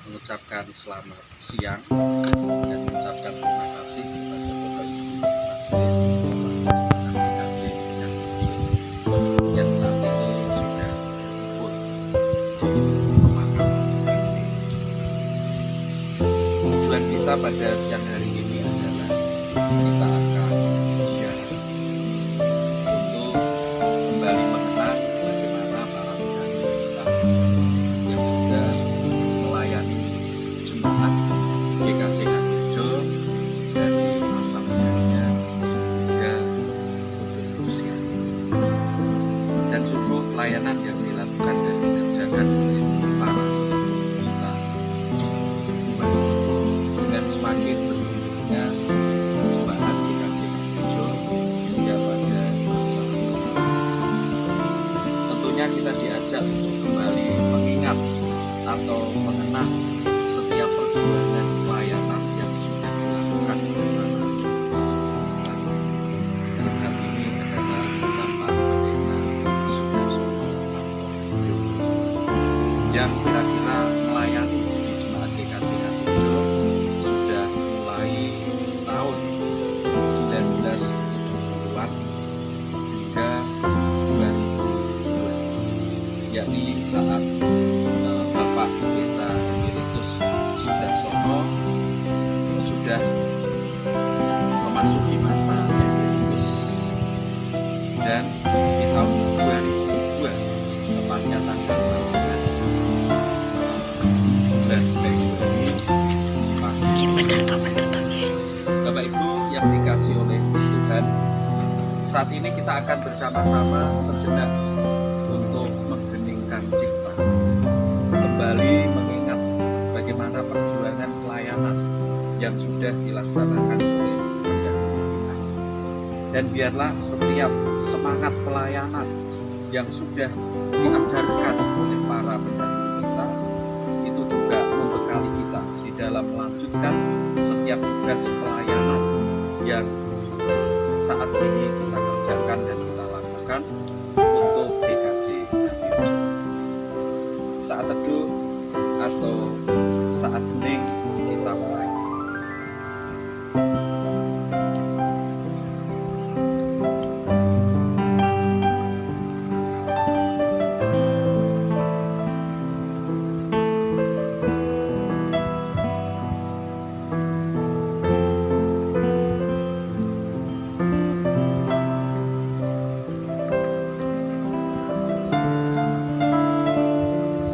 mengucapkan selamat siang dan mengucapkan terima kasih kepada Bapak Ibu Majelis PKJ yang saat ini sudah berkumpul di pemakaman. Tujuan kita pada siang hari ini adalah kita akan ziarah untuk kembali mengenang bagaimana para penyanyi kita yang sudah melayani jemaat GKJ Ngadirejo dari masa mudanya hingga untuk usia. Dan sungguh pelayanan yang dilakukan dan dikerjakan oleh para sesepuh kita dengan semakin berkembangnya jemaat GKJ Ngadirejo hingga pada masa sekarang. Tentunya kita diajak untuk kembali mengingat atau mengenang setiap perjuangan pelayanan yang sudah dilakukan oleh para sesepuh kita. Dalam hal ini adalah Bapak Pendeta Sudarsono Partoyo yang kira-kira melayani di jemaat GKJ Ngadirejo sudah mulai tahun 1970-an hingga 2002, yakni saat Bapak Pendeta Emeritus Sudarsono sudah memasuki masa emeritus, dan di tahun 2002 tepatnya tanggal 16 bulan Februari pagi, Bapak Ibu yang dikasihi oleh Tuhan, saat ini kita akan bersama-sama sejenak untuk mengheningkan cipta, kembali mengingat bagaimana perjuangan pelayanan yang sudah dilaksanakan oleh pendahulu kita. Dan biarlah setiap semangat pelayanan yang sudah diajarkan oleh para pendahulu kita itu juga membekali kita di dalam melanjutkan setiap tugas pelayanan yang saat ini kita kerjakan dan kita lakukan untuk GKJ Ngadirejo. Saat teduh atau saat hening kita mulai.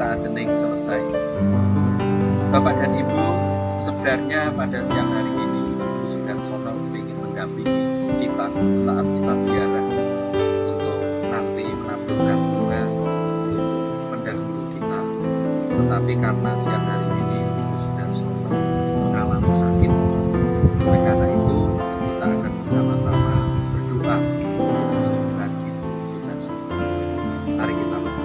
Saat hening selesai. Bapak dan Ibu, sebenarnya pada siang hari ini Sudarsono ingin mendampingi kita saat kita ziarah untuk nanti menaburkan bunga untuk pendahulu kita. Tetapi karena siang hari ini Ibu Sudarsono mengalami sakit, oleh karena itu kita akan bersama-sama berdoa untuk kesembuhan Ibu Sudarsono. Mari kita berdoa.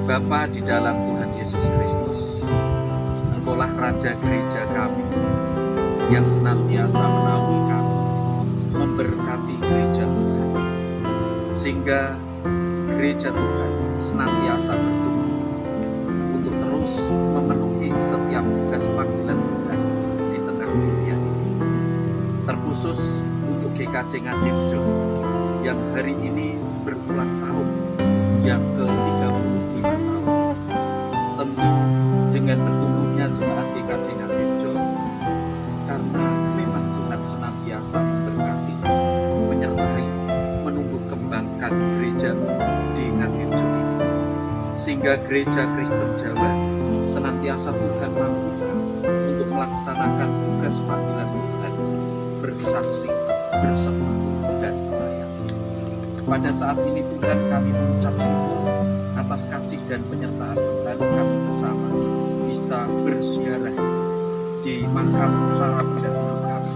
Bapa di dalam Tuhan Yesus Kristus, Engkaulah Raja Gereja kami yang senantiasa menaungi kami, memberkati gereja Tuhan, sehingga gereja Tuhan senantiasa bertumbuh untuk terus memenuhi setiap tugas panggilan Tuhan di tengah dunia ini. Terkhusus untuk GKJ Ngadirejo yang hari ini berulang tahun yang ke-35 tahun. Tentu dengan bertumbuhnya jemaat GKJ Ngadirejo, karena memang Tuhan senantiasa memberkati, menyertai, menumbuh kembangkan gereja di Ngadirejo ini, sehingga gereja Kristen Jawa senantiasa Tuhan mampukan untuk melaksanakan tugas panggilan Tuhan, bersaksi, bersekutu, dan melayani. Pada saat ini Tuhan, kami mengucap syukur atas kasih dan penyertaan Tuhan, kami bersama bisa berziarah di makam para pendahulu kami.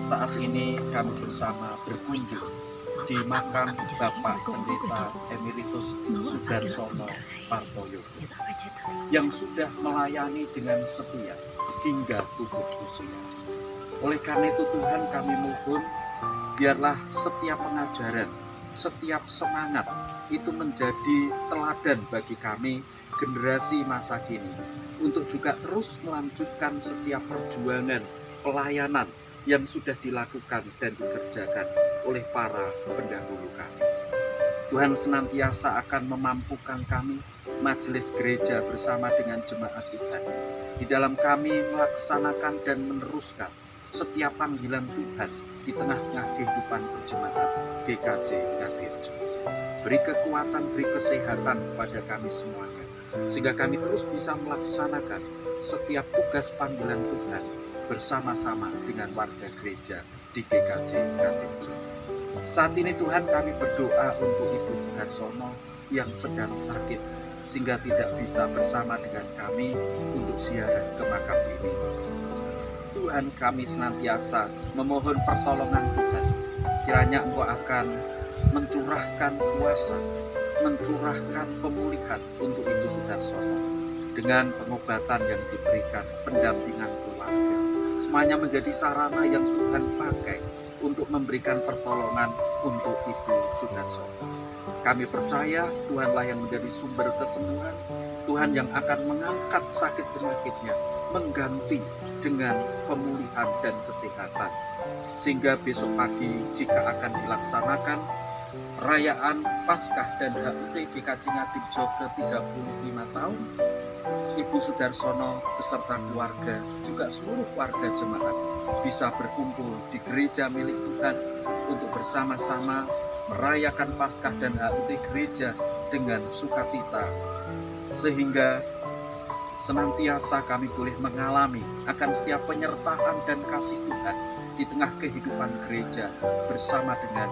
Saat ini kami bersama berkunjung di makam Bapak Pendeta Emeritus Sudarsono Partoyo yang sudah melayani dengan setia hingga tutup usia. Oleh karena itu Tuhan, kami mohon biarlah setiap pengajaran, setiap semangat itu menjadi teladan bagi kami generasi masa kini untuk juga terus melanjutkan setiap perjuangan pelayanan yang sudah dilakukan dan dikerjakan oleh para pendahulu kami. Tuhan senantiasa akan memampukan kami, majelis gereja bersama dengan jemaat Tuhan, di dalam kami melaksanakan dan meneruskan setiap panggilan Tuhan di tengah-tengah kehidupan berjemaat GKJ Ngatirjo. Beri kekuatan, beri kesehatan kepada kami semuanya, sehingga kami terus bisa melaksanakan setiap tugas panggilan Tuhan bersama-sama dengan warga gereja di GKJ Ngatirjo. Saat ini Tuhan, kami berdoa untuk Ibu Sudarsono yang sedang sakit, sehingga tidak bisa bersama dengan kami untuk ziarah ke makam ini. Tuhan, kami senantiasa memohon pertolongan Tuhan. Kiranya Engkau akan mencurahkan kuasa, mencurahkan pemulihan untuk Ibu Sudarsono dengan pengobatan yang diberikan, pendampingan keluarga. Semuanya menjadi sarana yang Tuhan pakai untuk memberikan pertolongan untuk Ibu Sudarsono. Kami percaya Tuhanlah yang menjadi sumber kesembuhan, Tuhan yang akan mengangkat sakit penyakitnya, mengganti dengan pemulihan dan kesehatan. Sehingga besok pagi jika akan dilaksanakan perayaan Paskah dan HUT GKJ Ngatirjo ke-35 tahun, Ibu Sudarsono beserta keluarga, juga seluruh warga jemaat bisa berkumpul di gereja milik Tuhan untuk bersama-sama merayakan Paskah dan HUT gereja dengan sukacita, sehingga senantiasa kami boleh mengalami akan setiap penyertaan dan kasih Tuhan di tengah kehidupan gereja bersama dengan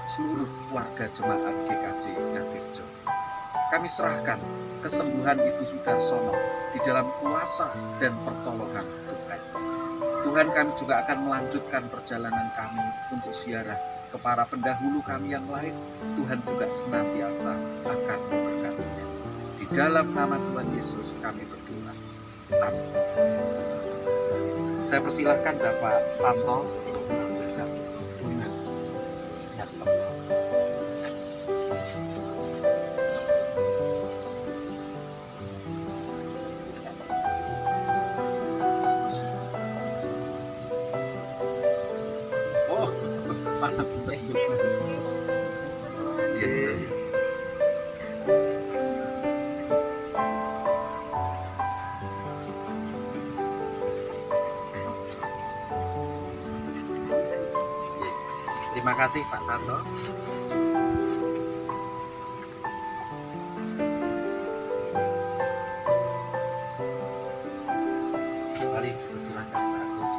seluruh warga jemaat GKJ Ngatirjo. Kami serahkan kesembuhan Ibu Sudarsono di dalam kuasa dan pertolongan Tuhan. Tuhan, kami juga akan melanjutkan perjalanan kami untuk ziarah ke para pendahulu kami yang lain. Tuhan juga senantiasa akan memberkatinya. Di dalam nama Tuhan Yesus kami berdoa. Amin. Saya persilahkan Bapak Tanto untuk memberikan Terima kasih Pak Tanto. Mari silakan Pak Agus.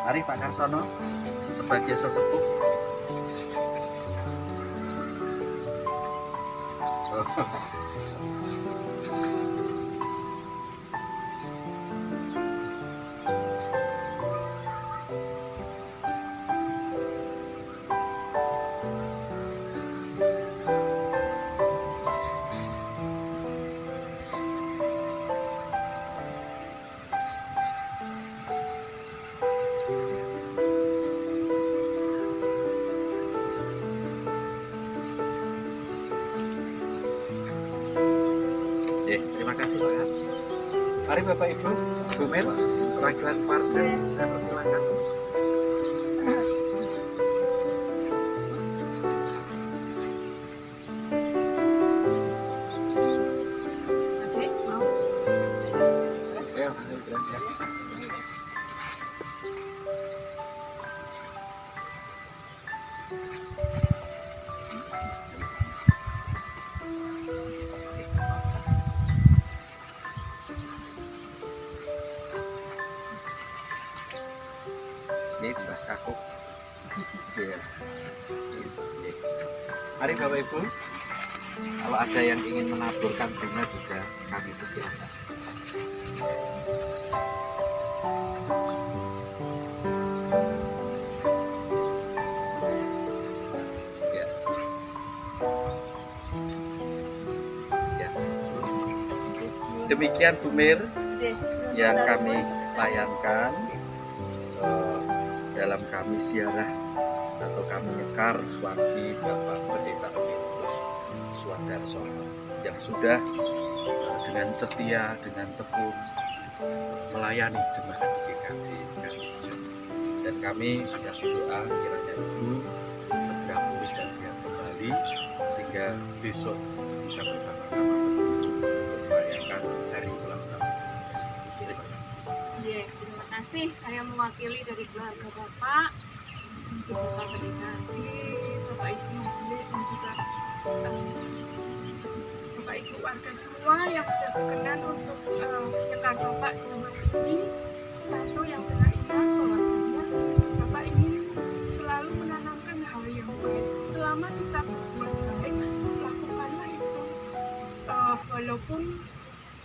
Mari Pak Karsono sebagai sesepuh. Terima kasih Pak. Mari Bapak Ibu, Bu Mel, perwakilan partai, saya persilakan. Ini Mbah Kakuk. Mari Bapak Ibu, kalau ada yang ingin menaburkan bunga juga kami persilakan. Ya. Ya. Demikian Bu Mir yang kami layankan. dalam kami ziarah atau kami nyekar Swagi Bapak Pendeta Petrus Suandarsono yang sudah dengan setia, dengan tekun melayani jemaat di GKJ Ngatirjo. Dan kami sudah berdoa kiranya Ibu segera pulih dan sehat kembali sehingga besok bisa bersama-sama untuk merayakan hari ulang tahun. Terima kasih. Ya, terima kasih. Saya mewakili dari keluarga Bapak, untuk Bapak Pendeta, Bapak Ibu Majelis dan juga Bapak Ibu warga semua yang sudah berkenan untuk nyekar Bapak di rumah ini. Satu yang saya ingat bahwasanya Bapak ingin selalu menanamkan hal yang baik. Selama kita berbuat baik, lakukanlah itu. Walaupun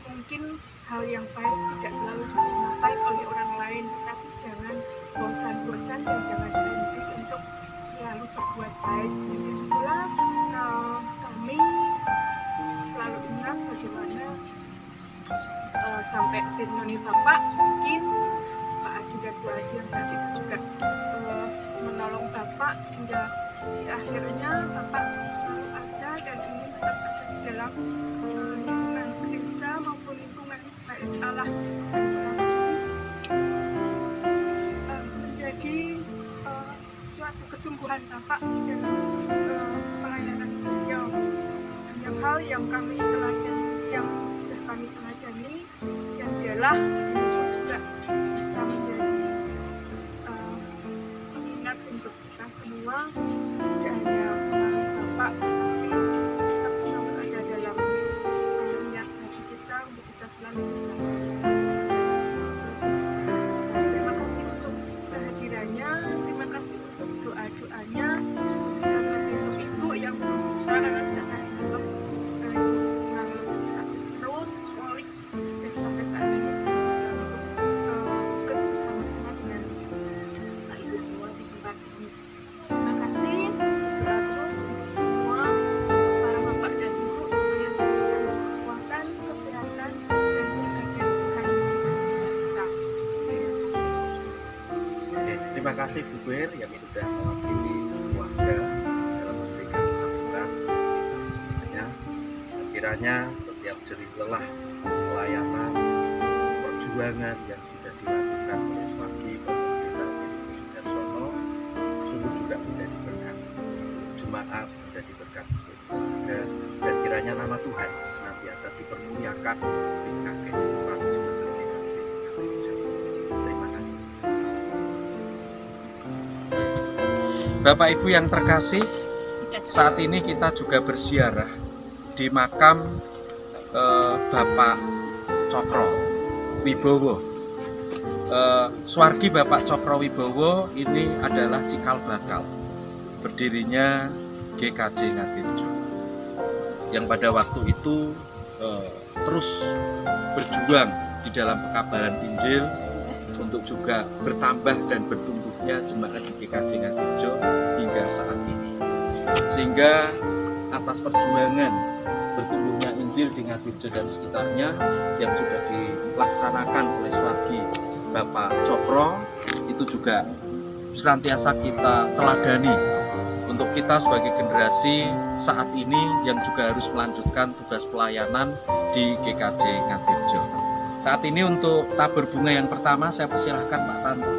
mungkin hal yang baik tidak selalu diterima baik oleh orang lain, tetapi jangan bosan-bosan dan jangan berhenti untuk selalu berbuat baik. Dan pula kami selalu ingat bagaimana sampai seremoni Bapak, mungkin Pak Adi dan Bu Adi yang saat itu juga menolong Bapak hingga di akhirnya Bapak selalu ada dan ingin tetap ada di dalam lingkungan gereja maupun lingkungan baik Allah dan selama ini menjadi suatu kesungguhan Bapak dalam pelayanan beliau. Banyak hal yang kami teladani, yang sudah kami teladani, yang adalah itu juga bisa menjadi pengingat untuk kita semua, tidak hanya melalui Bapak, tetapi tetap selalu ada dalam niat hati kita untuk kita selalu bersama. Terima kasih untuk kehadirannya, terima kasih untuk doa-doanya, dan untuk Ibu yang secara sehari-hari sakit perut, kolik, dan sampai saat ini bisa ikut bersama-sama dengan Pak Ibu semua di tempat ini. Terima kasih, doa terus untuk semua para Bapak dan Ibu supaya diberikan kekuatan, kesehatan, dan berkat Tuhan Yesus Kristus. Terima kasih Bu Ber yang sudah mewakili keluarga dalam memberikan sambutan semuanya. Kiranya setiap jerih lelah pelayanan, perjuangan yang sudah dilakukan oleh Swagi Bapak Pendeta Petrus Suandarsono sungguh juga menjadi berkat jemaat, menjadi berkat untuk keluarga, dan kiranya nama Tuhan senantiasa dipermuliakan di kaki para jemaat GKJ Ngatirjo. Terima kasih. Bapak Ibu yang terkasih, saat ini kita juga berziarah di makam Bapak Cokro Wibowo. Swargi Bapak Cokro Wibowo ini adalah cikal bakal berdirinya GKJ Ngatirjo, yang pada waktu itu terus berjuang di dalam pekabaran Injil untuk juga bertambah dan bertumbuhnya jemaat di GKJ Ngatirjo hingga saat ini. Sehingga atas perjuangan bertumbuhnya Injil di Ngatirjo dan sekitarnya yang sudah dilaksanakan oleh Swargi Bapak Cokro, itu juga senantiasa kita teladani untuk kita sebagai generasi saat ini yang juga harus melanjutkan tugas pelayanan di GKJ Ngatirjo. Saat ini untuk tabur bunga yang pertama saya persilahkan Pak Tanto.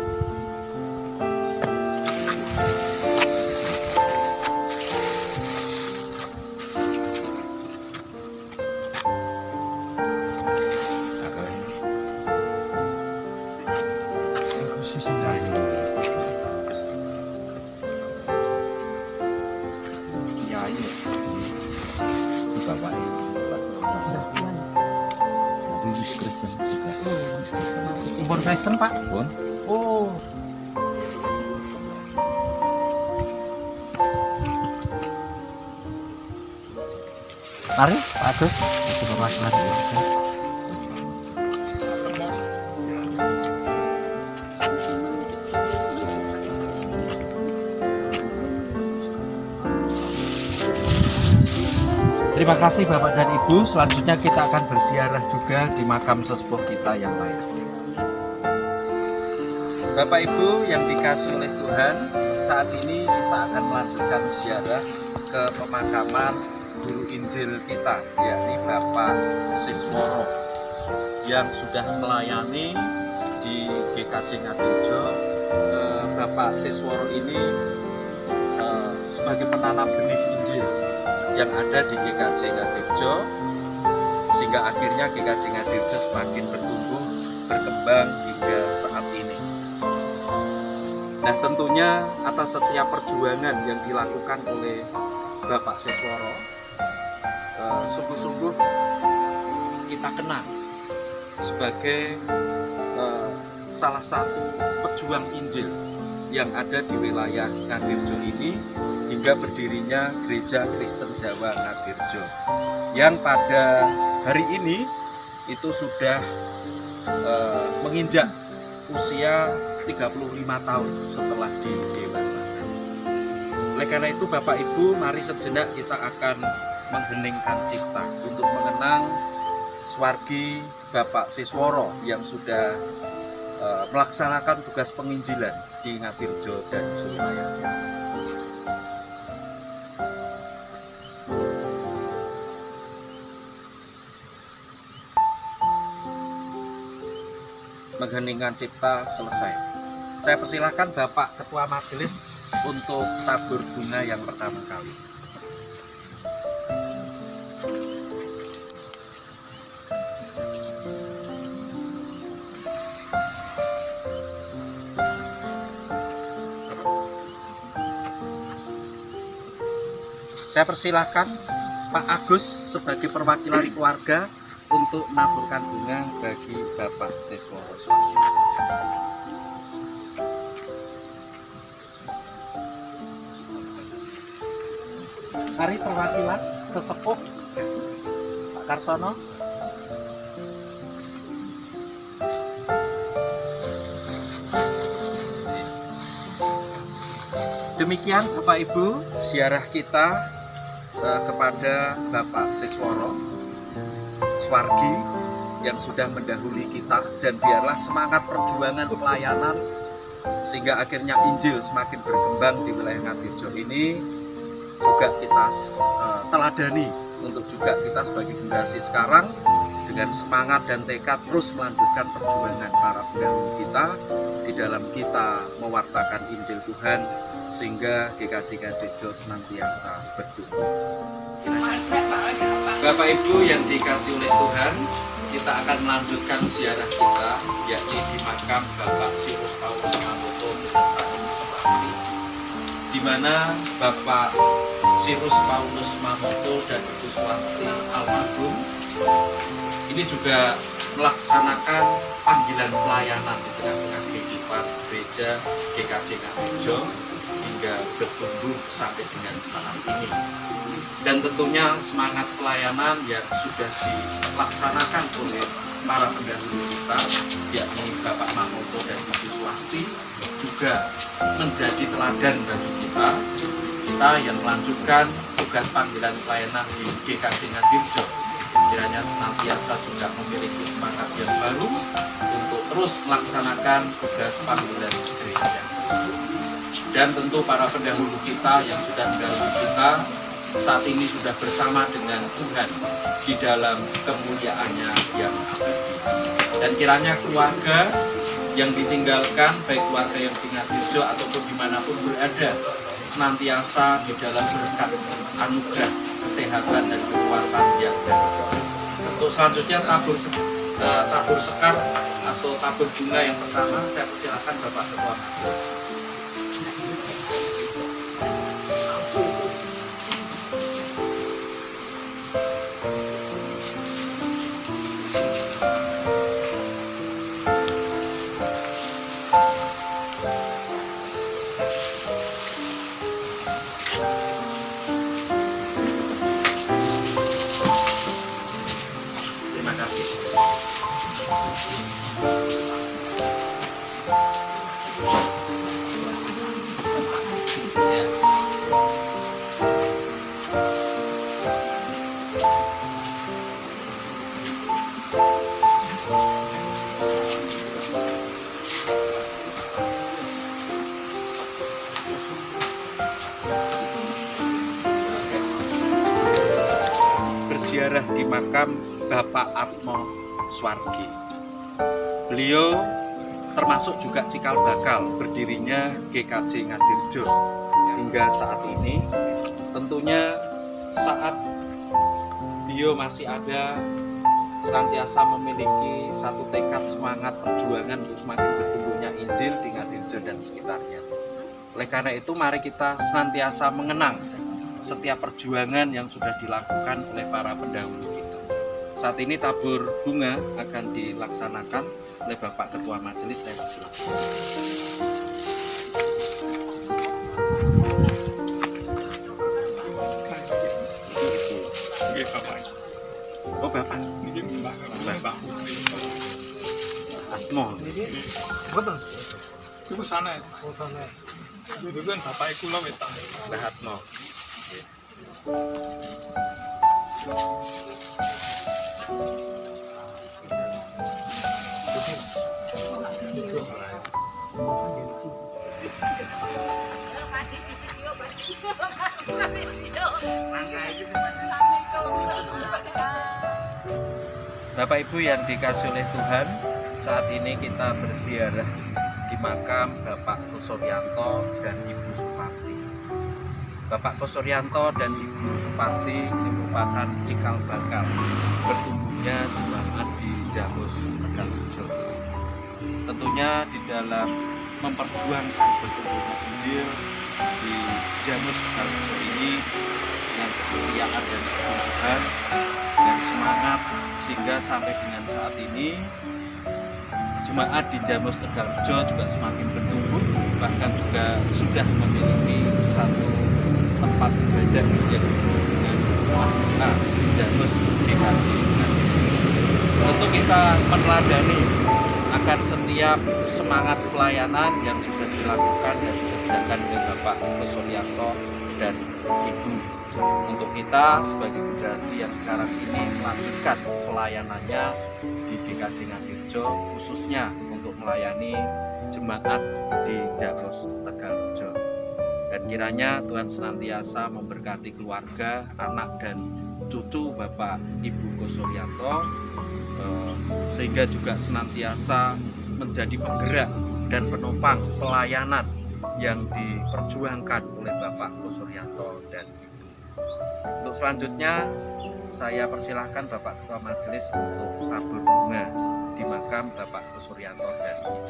Impor Kristen Pak? Pun. Oh. Mari Pak Agus, kita berlaksana. Terima kasih Bapak dan Ibu. Selanjutnya kita akan berziarah juga di makam sesepuh kita yang lain. Bapak Ibu yang dikasihi oleh Tuhan, saat ini kita akan melanjutkan ziarah ke pemakaman guru Injil kita, yakni Bapak Sisworo yang sudah melayani di GKJ Ngatirjo. Bapak Sisworo ini sebagai penanam benih Injil yang ada di GKJ Ngatirjo, sehingga akhirnya GKJ Ngatirjo semakin bertumbuh, berkembang hingga saat ini. Nah, tentunya atas setiap perjuangan yang dilakukan oleh Bapak Sisworo, sungguh-sungguh kita kenal sebagai salah satu pejuang Injil yang ada di wilayah Ngatirjo ini, hingga berdirinya Gereja Kristen Jawa Ngatirjo, yang pada hari ini itu sudah menginjak usia 35 tahun setelah didewasakan. Oleh karena itu Bapak Ibu, mari sejenak kita akan mengheningkan cipta untuk mengenang swargi Bapak Sisworo yang sudah melaksanakan tugas penginjilan di Ngatirjo dan sewilayahnya. Mengheningkan cipta selesai. Saya persilahkan Bapak Ketua Majelis untuk tabur bunga yang pertama kali. Saya persilahkan Pak Agus sebagai perwakilan keluarga untuk menaburkan bunga bagi Bapak Sisworo. Mari perwakilan sesepuh Pak Karsono. Demikian Bapak Ibu, ziarah kita kepada Bapak Sisworo swargi yang sudah mendahului kita, dan biarlah semangat perjuangan pelayanan sehingga akhirnya Injil semakin berkembang di wilayah Ngatirjo ini juga kita teladani, untuk juga kita sebagai generasi sekarang dengan semangat dan tekad terus melanjutkan perjuangan para pendahulu kita di dalam kita mewartakan Injil Tuhan, sehingga GKJ Ngatirjo senantiasa bertumbuh. Bapak Ibu yang dikasihi oleh Tuhan, kita akan melanjutkan ziarah kita, yakni di makam Bapak Sirus Paulus Mamoto beserta Ibu Swasti, di mana Bapak Sirus Paulus Mamoto dan Ibu Swasti almarhum ini juga melaksanakan panggilan pelayanan di tengah-tengah kehidupan gereja GKJ Ngatirjo hingga bertumbuh sampai dengan saat ini. Dan tentunya semangat pelayanan yang sudah dilaksanakan oleh para pendahulu kita, yakni Bapak Mamoto dan Ibu Swasti, juga menjadi teladan bagi kita yang melanjutkan tugas panggilan pelayanan di GKJ Ngatirjo. Kiranya senantiasa juga memiliki semangat yang baru untuk terus melaksanakan tugas panggilan gereja. Dan tentu para pendahulu kita yang sudah mendahului kita saat ini sudah bersama dengan Tuhan di dalam kemuliaannya yang abadi. Dan kiranya keluarga yang ditinggalkan, baik keluarga yang di Ngatirjo ataupun dimanapun berada, senantiasa di dalam berkat anugerah, kesehatan dan kekuatan yang dari. Untuk selanjutnya tabur sekar atau tabur bunga yang pertama, saya persilakan Bapak Ketua Majelis. Terima kasih. berziarah di makam Bapak Atmo Swargi. Beliau termasuk juga cikal bakal berdirinya GKJ Ngadirjo hingga saat ini. Tentunya saat beliau masih ada, senantiasa memiliki satu tekad semangat perjuangan untuk semakin bertumbuhnya Injil di Ngadirjo dan sekitarnya. Oleh karena itu mari kita senantiasa mengenang setiap perjuangan yang sudah dilakukan oleh para pendahulu kita. Saat ini tabur bunga akan dilaksanakan oleh Bapak Ketua Majelis. Saya persilakan. Oh Bapak. Bapak. Atmo. Betul. Iku sana. Oh sana. Iku kan bapak kula wetan. Mbah Atmo. Bapak Ibu yang dikasih oleh Tuhan, saat ini kita berziarah di makam Bapak Kusuryanto dan Ibu Suparti. Bapak Kusuryanto dan Ibu Suparti ini merupakan cikal bakal bertumbuhnya jemaat di Jamus Tegalrejo. Tentunya di dalam memperjuangkan bertumbuhnya Injil di Jamus Tegalrejo ini dengan kesetiaan dan kesungguhan dan semangat, sehingga sampai dengan saat ini jemaat di Jamus Tegalrejo juga semakin bertumbuh, bahkan juga sudah memiliki satu tempat ibadah yang disebut dengan Mahkota Jamus GKJ. Tentu kita meneladani akan setiap semangat pelayanan yang sudah dilakukan dan dikerjakan oleh Bapak Kusuryanto dan Ibu. Untuk kita sebagai generasi yang sekarang ini melanjutkan pelayanannya di GKJ Ngadirjo, khususnya untuk melayani jemaat di Jamus Tegalrejo. Dan kiranya Tuhan senantiasa memberkati keluarga, anak dan cucu Bapak Ibu Kusuryanto, sehingga juga senantiasa menjadi penggerak dan penopang pelayanan yang diperjuangkan oleh Bapak Kusuryanto dan Ibu. Untuk selanjutnya saya persilahkan Bapak Ketua Majelis untuk tabur bunga di makam Bapak Kusuryanto dan Ibu.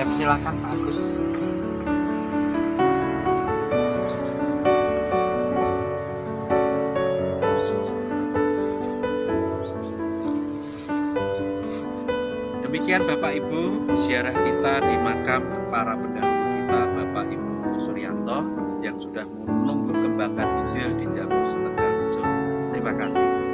Saya persilahkan Pak Agus. Demikian Bapak Ibu, ziarah kita di makam para pendahulu kita, Bapak Ibu Kusuryanto, yang sudah menumbuh kembangkan Injil di Jamus Tegalrejo. Terima kasih.